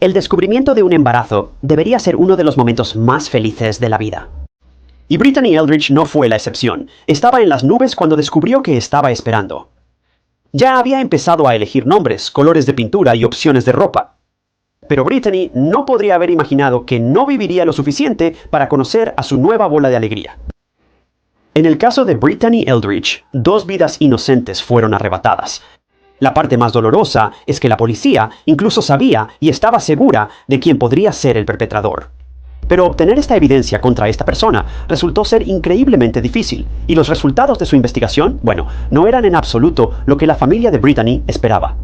El descubrimiento de un embarazo debería ser uno de los momentos más felices de la vida. Y Brittany Eldridge no fue la excepción. Estaba en las nubes cuando descubrió que estaba esperando. Ya había empezado a elegir nombres, colores de pintura y opciones de ropa. Pero Brittany no podría haber imaginado que no viviría lo suficiente para conocer a su nueva bola de alegría. En el caso de Brittany Eldridge, 2 vidas inocentes fueron arrebatadas. La parte más dolorosa es que la policía incluso sabía y estaba segura de quién podría ser el perpetrador. Pero obtener esta evidencia contra esta persona resultó ser increíblemente difícil, y los resultados de su investigación, no eran en absoluto lo que la familia de Brittany esperaba.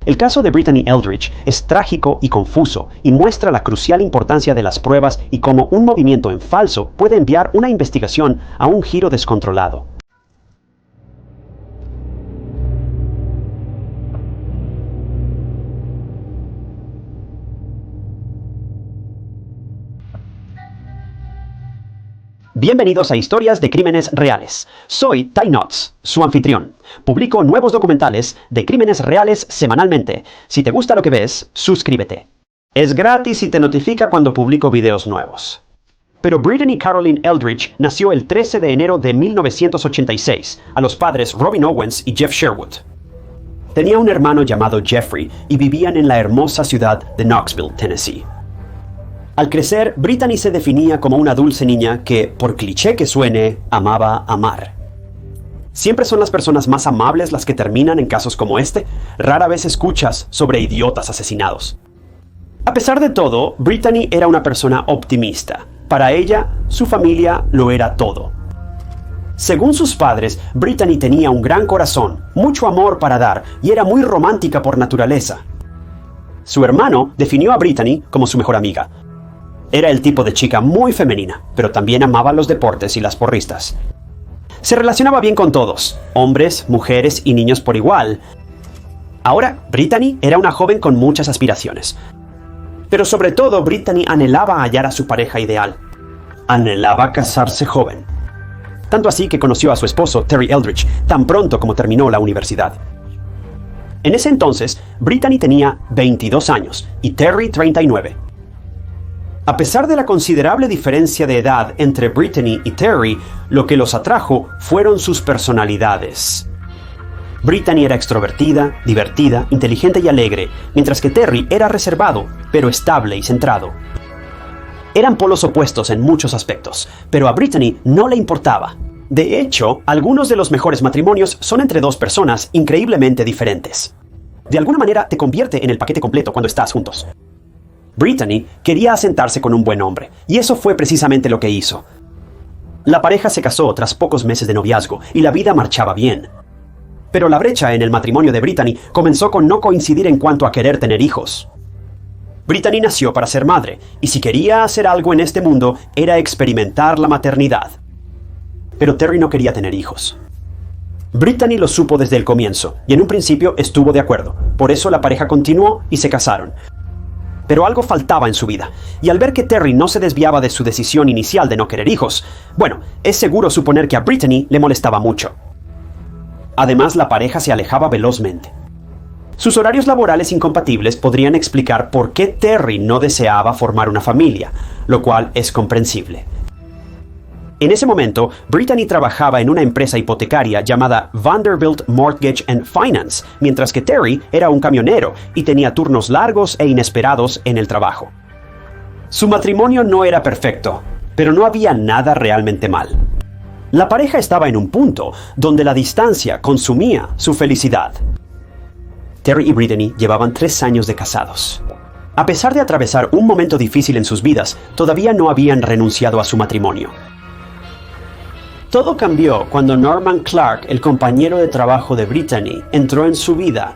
El caso de Brittany Eldridge es trágico y confuso, y muestra la crucial importancia de las pruebas y cómo un movimiento en falso puede enviar una investigación a un giro descontrolado. Bienvenidos a Historias de Crímenes Reales. Soy Ty Knotts, su anfitrión. Publico nuevos documentales de crímenes reales semanalmente. Si te gusta lo que ves, suscríbete. Es gratis y te notifica cuando publico videos nuevos. Pero Brittany Caroline Eldridge nació el 13 de enero de 1986 a los padres Robin Owens y Jeff Sherwood. Tenía un hermano llamado Jeffrey y vivían en la hermosa ciudad de Knoxville, Tennessee. Al crecer, Brittany se definía como una dulce niña que, por cliché que suene, amaba amar. Siempre son las personas más amables las que terminan en casos como este. Rara vez escuchas sobre idiotas asesinados. A pesar de todo, Brittany era una persona optimista. Para ella, su familia lo era todo. Según sus padres, Brittany tenía un gran corazón, mucho amor para dar y era muy romántica por naturaleza. Su hermano definió a Brittany como su mejor amiga. Era el tipo de chica muy femenina, pero también amaba los deportes y las porristas. Se relacionaba bien con todos, hombres, mujeres y niños por igual. Ahora, Brittany era una joven con muchas aspiraciones. Pero sobre todo, Brittany anhelaba hallar a su pareja ideal. Anhelaba casarse joven. Tanto así que conoció a su esposo, Terry Eldridge, tan pronto como terminó la universidad. En ese entonces, Brittany tenía 22 años y Terry 39. A pesar de la considerable diferencia de edad entre Brittany y Terry, lo que los atrajo fueron sus personalidades. Brittany era extrovertida, divertida, inteligente y alegre, mientras que Terry era reservado, pero estable y centrado. Eran polos opuestos en muchos aspectos, pero a Brittany no le importaba. De hecho, algunos de los mejores matrimonios son entre 2 personas increíblemente diferentes. De alguna manera te convierte en el paquete completo cuando estás juntos. Brittany quería asentarse con un buen hombre, y eso fue precisamente lo que hizo. La pareja se casó tras pocos meses de noviazgo, y la vida marchaba bien. Pero la brecha en el matrimonio de Brittany comenzó con no coincidir en cuanto a querer tener hijos. Brittany nació para ser madre, y si quería hacer algo en este mundo, era experimentar la maternidad. Pero Terry no quería tener hijos. Brittany lo supo desde el comienzo, y en un principio estuvo de acuerdo. Por eso la pareja continuó y se casaron. Pero algo faltaba en su vida, y al ver que Terry no se desviaba de su decisión inicial de no querer hijos, es seguro suponer que a Brittany le molestaba mucho. Además, la pareja se alejaba velozmente. Sus horarios laborales incompatibles podrían explicar por qué Terry no deseaba formar una familia, lo cual es comprensible. En ese momento, Brittany trabajaba en una empresa hipotecaria llamada Vanderbilt Mortgage and Finance, mientras que Terry era un camionero y tenía turnos largos e inesperados en el trabajo. Su matrimonio no era perfecto, pero no había nada realmente mal. La pareja estaba en un punto donde la distancia consumía su felicidad. Terry y Brittany llevaban 3 años de casados. A pesar de atravesar un momento difícil en sus vidas, todavía no habían renunciado a su matrimonio. Todo cambió cuando Norman Clark, el compañero de trabajo de Brittany, entró en su vida.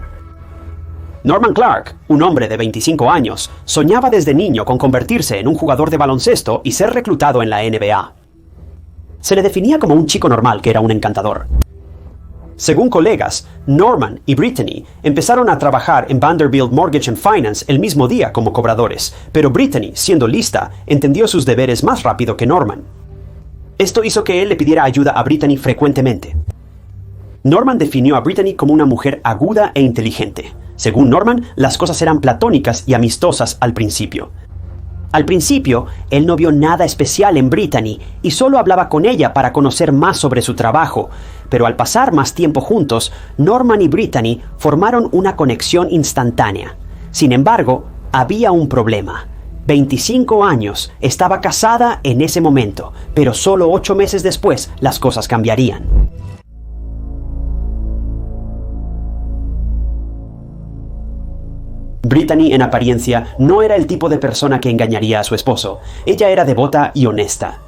Norman Clark, un hombre de 25 años, soñaba desde niño con convertirse en un jugador de baloncesto y ser reclutado en la NBA. Se le definía como un chico normal que era un encantador. Según colegas, Norman y Brittany empezaron a trabajar en Vanderbilt Mortgage and Finance el mismo día como cobradores, pero Brittany, siendo lista, entendió sus deberes más rápido que Norman. Esto hizo que él le pidiera ayuda a Brittany frecuentemente. Norman definió a Brittany como una mujer aguda e inteligente. Según Norman, las cosas eran platónicas y amistosas al principio. Al principio, él no vio nada especial en Brittany y solo hablaba con ella para conocer más sobre su trabajo. Pero al pasar más tiempo juntos, Norman y Brittany formaron una conexión instantánea. Sin embargo, había un problema. 25 años, estaba casada en ese momento, pero solo 8 meses después las cosas cambiarían. Brittany, en apariencia, no era el tipo de persona que engañaría a su esposo. Ella era devota y honesta.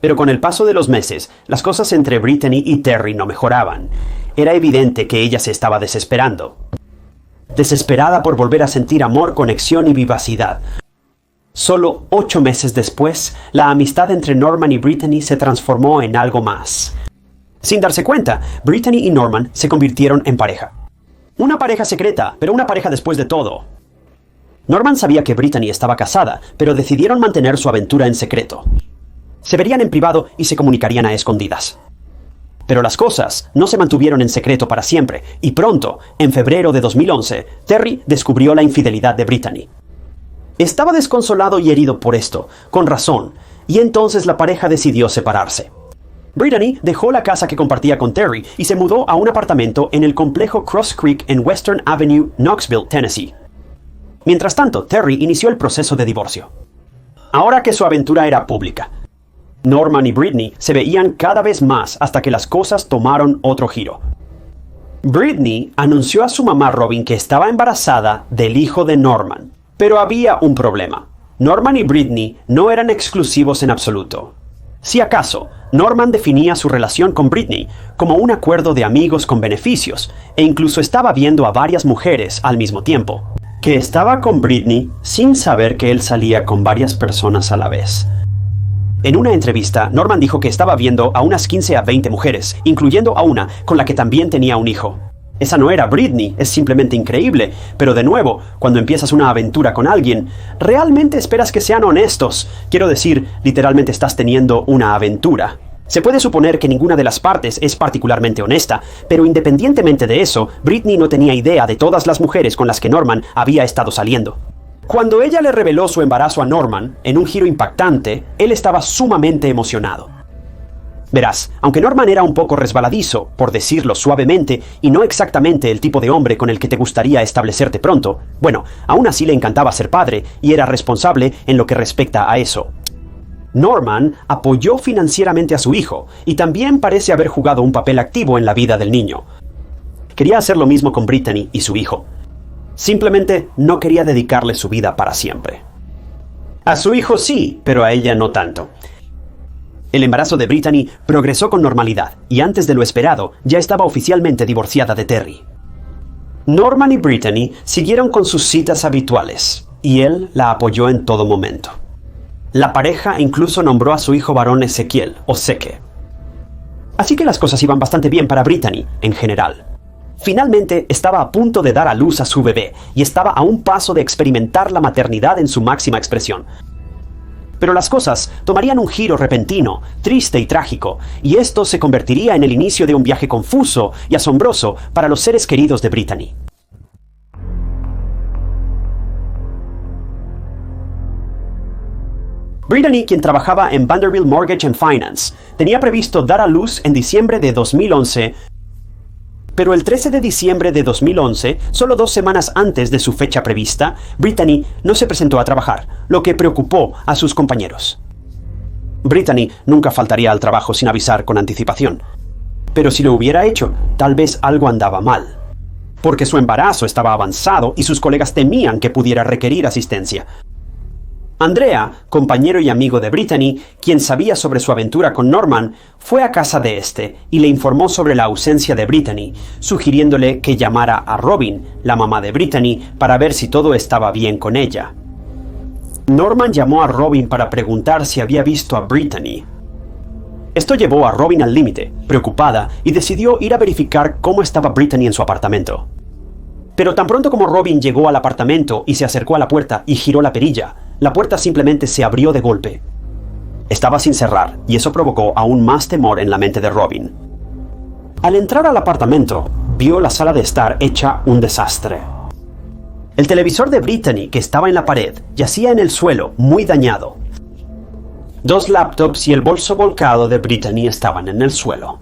Pero con el paso de los meses, las cosas entre Brittany y Terry no mejoraban. Era evidente que ella se estaba desesperando. Desesperada por volver a sentir amor, conexión y vivacidad. Solo 8 meses después, la amistad entre Norman y Brittany se transformó en algo más. Sin darse cuenta, Brittany y Norman se convirtieron en pareja. Una pareja secreta, pero una pareja después de todo. Norman sabía que Brittany estaba casada, pero decidieron mantener su aventura en secreto. Se verían en privado y se comunicarían a escondidas. Pero las cosas no se mantuvieron en secreto para siempre, y pronto, en febrero de 2011, Terry descubrió la infidelidad de Brittany. Estaba desconsolado y herido por esto, con razón, y entonces la pareja decidió separarse. Brittany dejó la casa que compartía con Terry y se mudó a un apartamento en el complejo Cross Creek en Western Avenue, Knoxville, Tennessee. Mientras tanto, Terry inició el proceso de divorcio. Ahora que su aventura era pública, Norman y Brittany se veían cada vez más hasta que las cosas tomaron otro giro. Brittany anunció a su mamá Robin que estaba embarazada del hijo de Norman, pero había un problema. Norman y Brittany no eran exclusivos en absoluto. Si acaso, Norman definía su relación con Brittany como un acuerdo de amigos con beneficios, e incluso estaba viendo a varias mujeres al mismo tiempo. Que estaba con Brittany sin saber que él salía con varias personas a la vez. En una entrevista, Norman dijo que estaba viendo a unas 15 a 20 mujeres, incluyendo a una con la que también tenía un hijo. Esa no era Brittany, es simplemente increíble, pero de nuevo, cuando empiezas una aventura con alguien, realmente esperas que sean honestos. Quiero decir, literalmente estás teniendo una aventura. Se puede suponer que ninguna de las partes es particularmente honesta, pero independientemente de eso, Brittany no tenía idea de todas las mujeres con las que Norman había estado saliendo. Cuando ella le reveló su embarazo a Norman, en un giro impactante, él estaba sumamente emocionado. Verás, aunque Norman era un poco resbaladizo, por decirlo suavemente, y no exactamente el tipo de hombre con el que te gustaría establecerte pronto, bueno, aún así le encantaba ser padre y era responsable en lo que respecta a eso. Norman apoyó financieramente a su hijo y también parece haber jugado un papel activo en la vida del niño. Quería hacer lo mismo con Brittany y su hijo. Simplemente no quería dedicarle su vida para siempre. A su hijo sí, pero a ella no tanto. El embarazo de Brittany progresó con normalidad y antes de lo esperado ya estaba oficialmente divorciada de Terry. Norman y Brittany siguieron con sus citas habituales y él la apoyó en todo momento. La pareja incluso nombró a su hijo varón Ezequiel, o Seke. Así que las cosas iban bastante bien para Brittany, en general. Finalmente estaba a punto de dar a luz a su bebé, y estaba a un paso de experimentar la maternidad en su máxima expresión. Pero las cosas tomarían un giro repentino, triste y trágico, y esto se convertiría en el inicio de un viaje confuso y asombroso para los seres queridos de Brittany. Brittany, quien trabajaba en Vanderbilt Mortgage and Finance, tenía previsto dar a luz en diciembre de 2011, pero el 13 de diciembre de 2011, solo 2 semanas antes de su fecha prevista, Brittany no se presentó a trabajar, lo que preocupó a sus compañeros. Brittany nunca faltaría al trabajo sin avisar con anticipación. Pero si lo hubiera hecho, tal vez algo andaba mal. Porque su embarazo estaba avanzado y sus colegas temían que pudiera requerir asistencia. Andrea, compañero y amigo de Brittany, quien sabía sobre su aventura con Norman, fue a casa de este y le informó sobre la ausencia de Brittany, sugiriéndole que llamara a Robin, la mamá de Brittany, para ver si todo estaba bien con ella. Norman llamó a Robin para preguntar si había visto a Brittany. Esto llevó a Robin al límite, preocupada, y decidió ir a verificar cómo estaba Brittany en su apartamento. Pero tan pronto como Robin llegó al apartamento y se acercó a la puerta y giró la perilla, la puerta simplemente se abrió de golpe. Estaba sin cerrar, y eso provocó aún más temor en la mente de Robin. Al entrar al apartamento, vio la sala de estar hecha un desastre. El televisor de Brittany, que estaba en la pared, yacía en el suelo, muy dañado. 2 laptops y el bolso volcado de Brittany estaban en el suelo.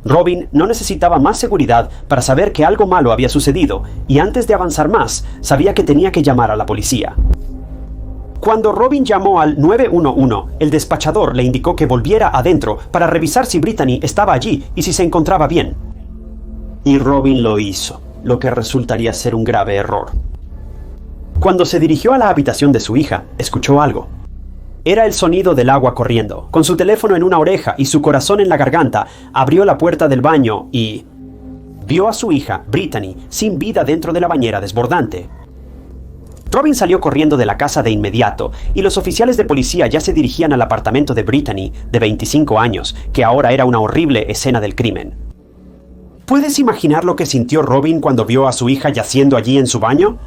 Robin no necesitaba más seguridad para saber que algo malo había sucedido, y antes de avanzar más, sabía que tenía que llamar a la policía. Cuando Robin llamó al 911, el despachador le indicó que volviera adentro para revisar si Brittany estaba allí y si se encontraba bien. Y Robin lo hizo, lo que resultaría ser un grave error. Cuando se dirigió a la habitación de su hija, escuchó algo. Era el sonido del agua corriendo. Con su teléfono en una oreja y su corazón en la garganta, abrió la puerta del baño y vio a su hija, Brittany, sin vida dentro de la bañera desbordante. Robin salió corriendo de la casa de inmediato, y los oficiales de policía ya se dirigían al apartamento de Brittany, de 25 años, que ahora era una horrible escena del crimen. ¿Puedes imaginar lo que sintió Robin cuando vio a su hija yaciendo allí en su baño?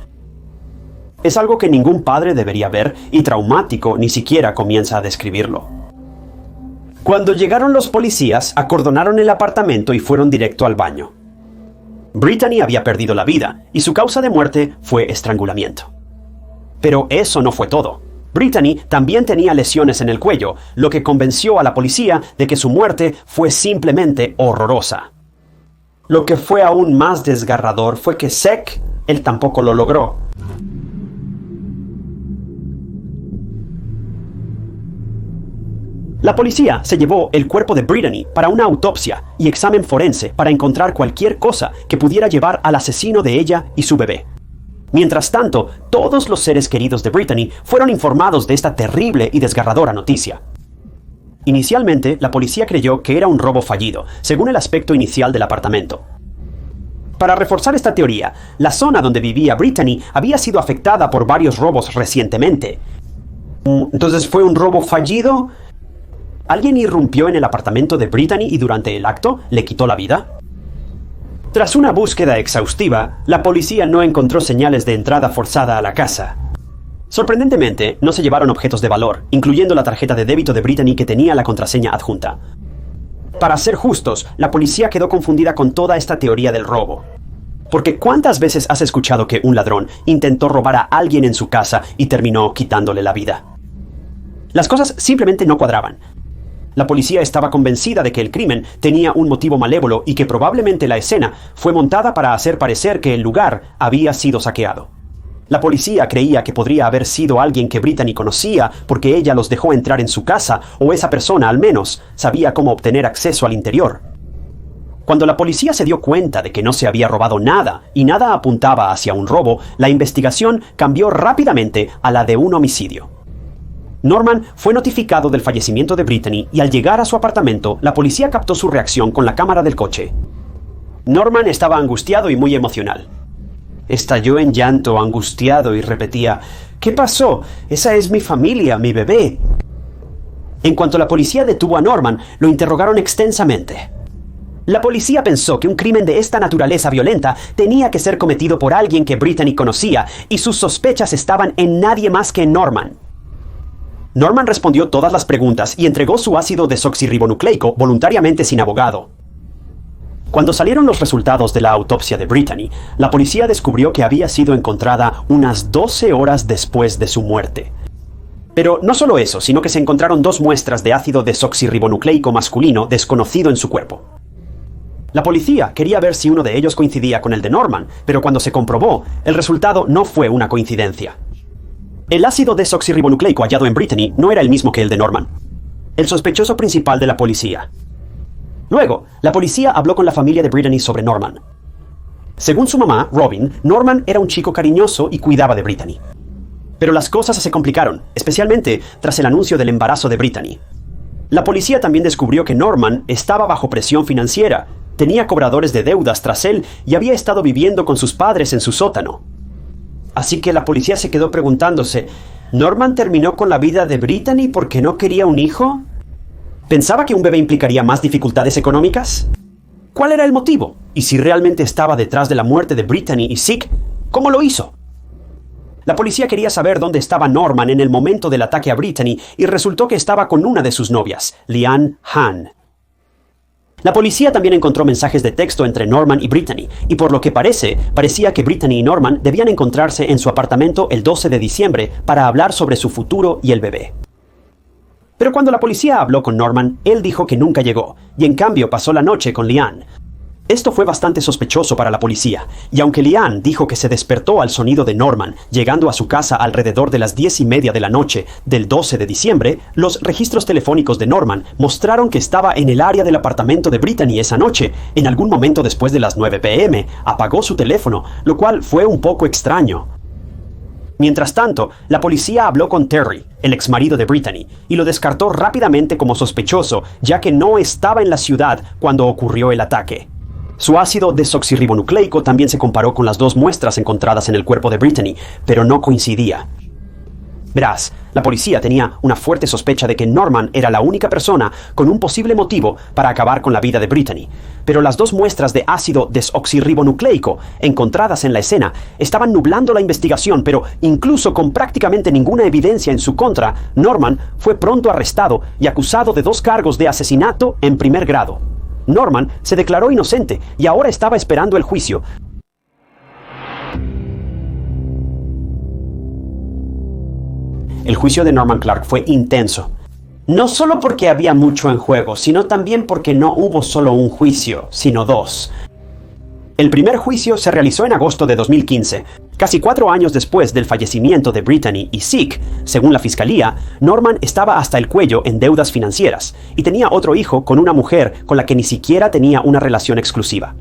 Es algo que ningún padre debería ver, y traumático ni siquiera comienza a describirlo. Cuando llegaron los policías, acordonaron el apartamento y fueron directo al baño. Brittany había perdido la vida, y su causa de muerte fue estrangulamiento. Pero eso no fue todo. Brittany también tenía lesiones en el cuello, lo que convenció a la policía de que su muerte fue simplemente horrorosa. Lo que fue aún más desgarrador fue que Zach, él tampoco lo logró. La policía se llevó el cuerpo de Brittany para una autopsia y examen forense para encontrar cualquier cosa que pudiera llevar al asesino de ella y su bebé. Mientras tanto, todos los seres queridos de Brittany fueron informados de esta terrible y desgarradora noticia. Inicialmente, la policía creyó que era un robo fallido, según el aspecto inicial del apartamento. Para reforzar esta teoría, la zona donde vivía Brittany había sido afectada por varios robos recientemente. ¿Entonces fue un robo fallido? ¿Alguien irrumpió en el apartamento de Brittany y durante el acto le quitó la vida? Tras una búsqueda exhaustiva, la policía no encontró señales de entrada forzada a la casa. Sorprendentemente, no se llevaron objetos de valor, incluyendo la tarjeta de débito de Brittany que tenía la contraseña adjunta. Para ser justos, la policía quedó confundida con toda esta teoría del robo. Porque ¿cuántas veces has escuchado que un ladrón intentó robar a alguien en su casa y terminó quitándole la vida? Las cosas simplemente no cuadraban. La policía estaba convencida de que el crimen tenía un motivo malévolo y que probablemente la escena fue montada para hacer parecer que el lugar había sido saqueado. La policía creía que podría haber sido alguien que Brittany conocía porque ella los dejó entrar en su casa, o esa persona al menos sabía cómo obtener acceso al interior. Cuando la policía se dio cuenta de que no se había robado nada y nada apuntaba hacia un robo, la investigación cambió rápidamente a la de un homicidio. Norman fue notificado del fallecimiento de Brittany y al llegar a su apartamento, la policía captó su reacción con la cámara del coche. Norman estaba angustiado y muy emocional. Estalló en llanto, angustiado, y repetía: «¿Qué pasó? Esa es mi familia, mi bebé». En cuanto la policía detuvo a Norman, lo interrogaron extensamente. La policía pensó que un crimen de esta naturaleza violenta tenía que ser cometido por alguien que Brittany conocía, y sus sospechas estaban en nadie más que en Norman. Norman respondió todas las preguntas y entregó su ácido desoxirribonucleico voluntariamente sin abogado. Cuando salieron los resultados de la autopsia de Brittany, la policía descubrió que había sido encontrada unas 12 horas después de su muerte. Pero no solo eso, sino que se encontraron 2 muestras de ácido desoxirribonucleico masculino desconocido en su cuerpo. La policía quería ver si uno de ellos coincidía con el de Norman, pero cuando se comprobó, el resultado no fue una coincidencia. El ácido desoxirribonucleico hallado en Brittany no era el mismo que el de Norman, el sospechoso principal de la policía. Luego, la policía habló con la familia de Brittany sobre Norman. Según su mamá, Robin, Norman era un chico cariñoso y cuidaba de Brittany. Pero las cosas se complicaron, especialmente tras el anuncio del embarazo de Brittany. La policía también descubrió que Norman estaba bajo presión financiera, tenía cobradores de deudas tras él y había estado viviendo con sus padres en su sótano. Así que la policía se quedó preguntándose, ¿Norman terminó con la vida de Brittany porque no quería un hijo? ¿Pensaba que un bebé implicaría más dificultades económicas? ¿Cuál era el motivo? Y si realmente estaba detrás de la muerte de Brittany y Zeke, ¿cómo lo hizo? La policía quería saber dónde estaba Norman en el momento del ataque a Brittany y resultó que estaba con una de sus novias, Leanne Hahn. La policía también encontró mensajes de texto entre Norman y Brittany, y por lo que parecía que Brittany y Norman debían encontrarse en su apartamento el 12 de diciembre para hablar sobre su futuro y el bebé. Pero cuando la policía habló con Norman, él dijo que nunca llegó, y en cambio pasó la noche con Leanne. Esto fue bastante sospechoso para la policía, y aunque Leanne dijo que se despertó al sonido de Norman llegando a su casa alrededor de las 10:30 de la noche del 12 de diciembre, los registros telefónicos de Norman mostraron que estaba en el área del apartamento de Brittany esa noche. En algún momento después de las 9 p.m. apagó su teléfono, lo cual fue un poco extraño. Mientras tanto, la policía habló con Terry, el exmarido de Brittany, y lo descartó rápidamente como sospechoso, ya que no estaba en la ciudad cuando ocurrió el ataque. Su ácido desoxirribonucleico también se comparó con las dos muestras encontradas en el cuerpo de Brittany, pero no coincidía. Verás, la policía tenía una fuerte sospecha de que Norman era la única persona con un posible motivo para acabar con la vida de Brittany, pero las dos muestras de ácido desoxirribonucleico encontradas en la escena estaban nublando la investigación, pero incluso con prácticamente ninguna evidencia en su contra, Norman fue pronto arrestado y acusado de 2 cargos de asesinato en primer grado. Norman se declaró inocente y ahora estaba esperando el juicio. El juicio de Norman Clark fue intenso. No solo porque había mucho en juego, sino también porque no hubo solo un juicio, sino 2. El primer juicio se realizó en agosto de 2015. Casi 4 años después del fallecimiento de Brittany y Zeke, según la fiscalía, Norman estaba hasta el cuello en deudas financieras y tenía otro hijo con una mujer con la que ni siquiera tenía una relación exclusiva.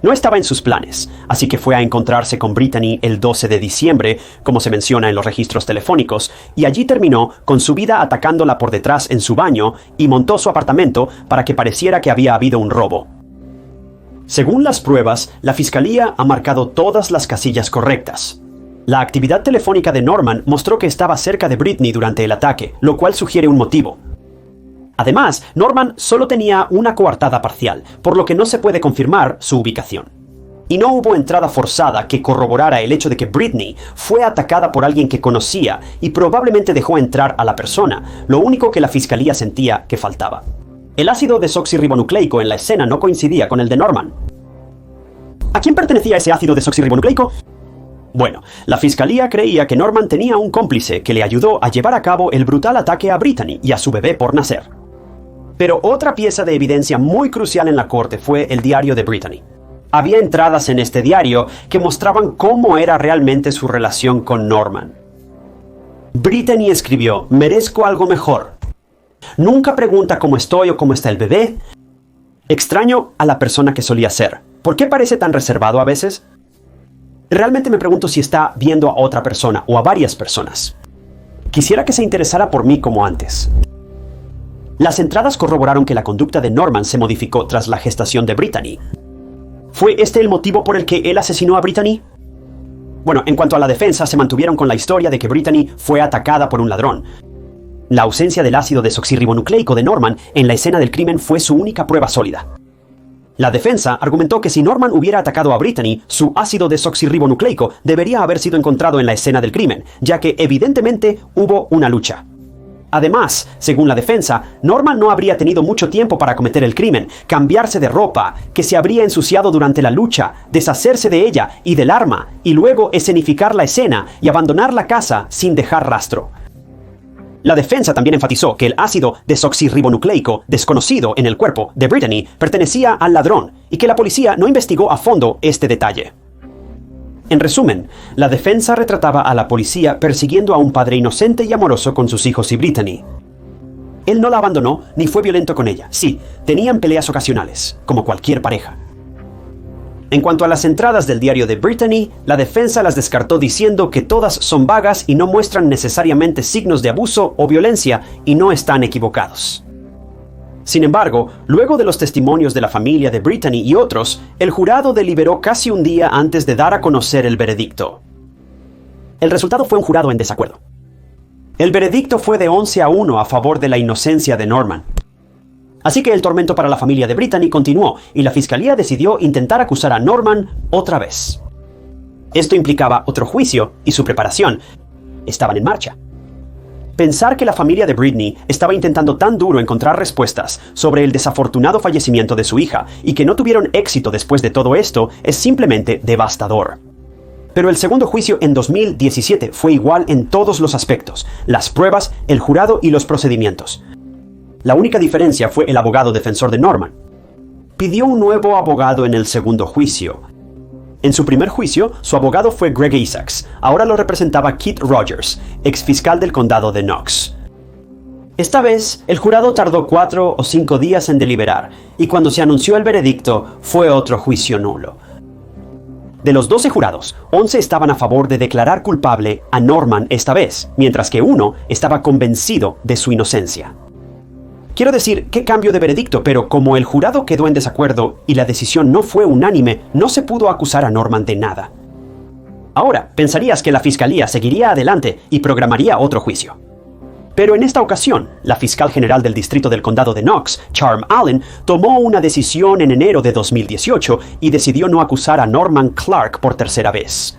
No estaba en sus planes, así que fue a encontrarse con Brittany el 12 de diciembre, como se menciona en los registros telefónicos, y allí terminó con su vida atacándola por detrás en su baño y montó su apartamento para que pareciera que había habido un robo. Según las pruebas, la fiscalía ha marcado todas las casillas correctas. La actividad telefónica de Norman mostró que estaba cerca de Brittany durante el ataque, lo cual sugiere un motivo. Además, Norman solo tenía una coartada parcial, por lo que no se puede confirmar su ubicación. Y no hubo entrada forzada que corroborara el hecho de que Brittany fue atacada por alguien que conocía y probablemente dejó entrar a la persona, lo único que la fiscalía sentía que faltaba. El ácido desoxirribonucleico en la escena no coincidía con el de Norman. ¿A quién pertenecía ese ácido desoxirribonucleico? Bueno, la fiscalía creía que Norman tenía un cómplice que le ayudó a llevar a cabo el brutal ataque a Brittany y a su bebé por nacer. Pero otra pieza de evidencia muy crucial en la corte fue el diario de Brittany. Había entradas en este diario que mostraban cómo era realmente su relación con Norman. Brittany escribió: "Merezco algo mejor. Nunca pregunta cómo estoy o cómo está el bebé. Extraño a la persona que solía ser. ¿Por qué parece tan reservado a veces? Realmente me pregunto si está viendo a otra persona o a varias personas. Quisiera que se interesara por mí como antes". Las entradas corroboraron que la conducta de Norman se modificó tras la gestación de Brittany. ¿Fue este el motivo por el que él asesinó a Brittany? Bueno, en cuanto a la defensa, se mantuvieron con la historia de que Brittany fue atacada por un ladrón. La ausencia del ácido desoxirribonucleico de Norman en la escena del crimen fue su única prueba sólida. La defensa argumentó que si Norman hubiera atacado a Brittany, su ácido desoxirribonucleico debería haber sido encontrado en la escena del crimen, ya que evidentemente hubo una lucha. Además, según la defensa, Norman no habría tenido mucho tiempo para cometer el crimen, cambiarse de ropa, que se habría ensuciado durante la lucha, deshacerse de ella y del arma, y luego escenificar la escena y abandonar la casa sin dejar rastro. La defensa también enfatizó que el ácido desoxirribonucleico desconocido en el cuerpo de Brittany pertenecía al ladrón y que la policía no investigó a fondo este detalle. En resumen, la defensa retrataba a la policía persiguiendo a un padre inocente y amoroso con sus hijos y Brittany. Él no la abandonó ni fue violento con ella. Sí, tenían peleas ocasionales, como cualquier pareja. En cuanto a las entradas del diario de Brittany, la defensa las descartó diciendo que todas son vagas y no muestran necesariamente signos de abuso o violencia y no están equivocados. Sin embargo, luego de los testimonios de la familia de Brittany y otros, el jurado deliberó casi un día antes de dar a conocer el veredicto. El resultado fue un jurado en desacuerdo. El veredicto fue de 11-1 a favor de la inocencia de Norman. Así que el tormento para la familia de Brittany continuó y la fiscalía decidió intentar acusar a Norman otra vez. Esto implicaba otro juicio y su preparación estaban en marcha. Pensar que la familia de Britney estaba intentando tan duro encontrar respuestas sobre el desafortunado fallecimiento de su hija y que no tuvieron éxito después de todo esto es simplemente devastador. Pero el segundo juicio en 2017 fue igual en todos los aspectos: las pruebas, el jurado y los procedimientos. La única diferencia fue el abogado defensor de Norman. Pidió un nuevo abogado en el segundo juicio. En su primer juicio, su abogado fue Greg Isaacs. Ahora lo representaba Keith Rogers, exfiscal del condado de Knox. Esta vez, el jurado tardó 4 o 5 días en deliberar, y cuando se anunció el veredicto, fue otro juicio nulo. De los 12 jurados, 11 estaban a favor de declarar culpable a Norman esta vez, mientras que uno estaba convencido de su inocencia. Quiero decir, qué cambio de veredicto, pero como el jurado quedó en desacuerdo y la decisión no fue unánime, no se pudo acusar a Norman de nada. Ahora, pensarías que la fiscalía seguiría adelante y programaría otro juicio. Pero en esta ocasión, la fiscal general del distrito del condado de Knox, Charm Allen, tomó una decisión en enero de 2018 y decidió no acusar a Norman Clark por tercera vez.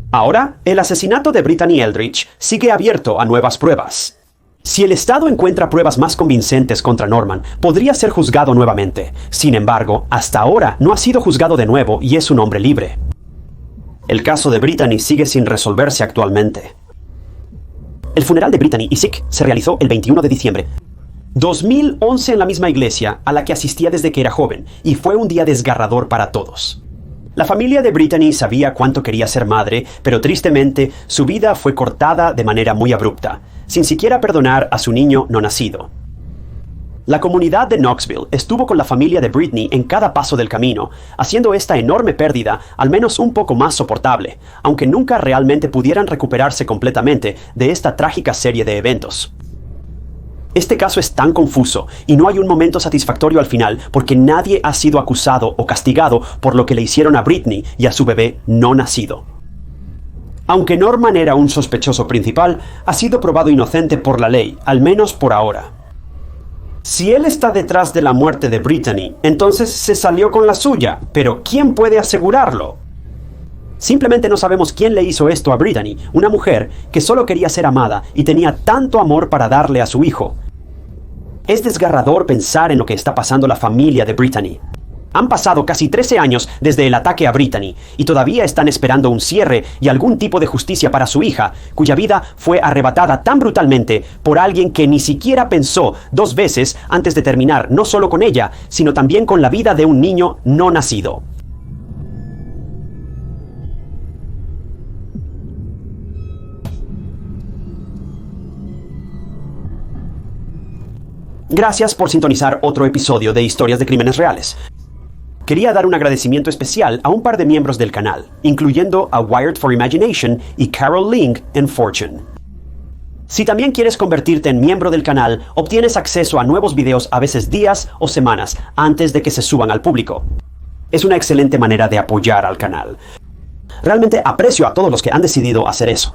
Ahora, el asesinato de Brittany Eldridge sigue abierto a nuevas pruebas. Si el Estado encuentra pruebas más convincentes contra Norman, podría ser juzgado nuevamente. Sin embargo, hasta ahora no ha sido juzgado de nuevo y es un hombre libre. El caso de Brittany sigue sin resolverse actualmente. El funeral de Brittany y Zeke se realizó el 21 de diciembre. 2011 en la misma iglesia a la que asistía desde que era joven, y fue un día desgarrador para todos. La familia de Brittany sabía cuánto quería ser madre, pero tristemente su vida fue cortada de manera muy abrupta, sin siquiera perdonar a su niño no nacido. La comunidad de Knoxville estuvo con la familia de Britney en cada paso del camino, haciendo esta enorme pérdida al menos un poco más soportable, aunque nunca realmente pudieran recuperarse completamente de esta trágica serie de eventos. Este caso es tan confuso y no hay un momento satisfactorio al final porque nadie ha sido acusado o castigado por lo que le hicieron a Britney y a su bebé no nacido. Aunque Norman era un sospechoso principal, ha sido probado inocente por la ley, al menos por ahora. Si él está detrás de la muerte de Brittany, entonces se salió con la suya, pero ¿quién puede asegurarlo? Simplemente no sabemos quién le hizo esto a Brittany, una mujer que solo quería ser amada y tenía tanto amor para darle a su hijo. Es desgarrador pensar en lo que está pasando la familia de Brittany. Han pasado casi 13 años desde el ataque a Brittany y todavía están esperando un cierre y algún tipo de justicia para su hija, cuya vida fue arrebatada tan brutalmente por alguien que ni siquiera pensó 2 veces antes de terminar no solo con ella, sino también con la vida de un niño no nacido. Gracias por sintonizar otro episodio de Historias de Crímenes Reales. Quería dar un agradecimiento especial a un par de miembros del canal, incluyendo a Wired for Imagination y Carol Ling en Fortune. Si también quieres convertirte en miembro del canal, obtienes acceso a nuevos videos a veces días o semanas antes de que se suban al público. Es una excelente manera de apoyar al canal. Realmente aprecio a todos los que han decidido hacer eso.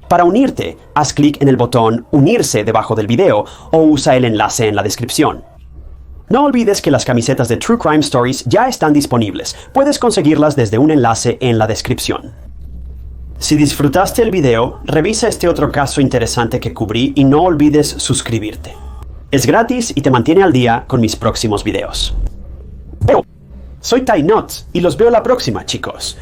Para unirte, haz clic en el botón Unirse debajo del video o usa el enlace en la descripción. No olvides que las camisetas de True Crime Stories ya están disponibles. Puedes conseguirlas desde un enlace en la descripción. Si disfrutaste el video, revisa este otro caso interesante que cubrí y no olvides suscribirte. Es gratis y te mantiene al día con mis próximos videos. Soy Ty Knott y los veo la próxima, chicos.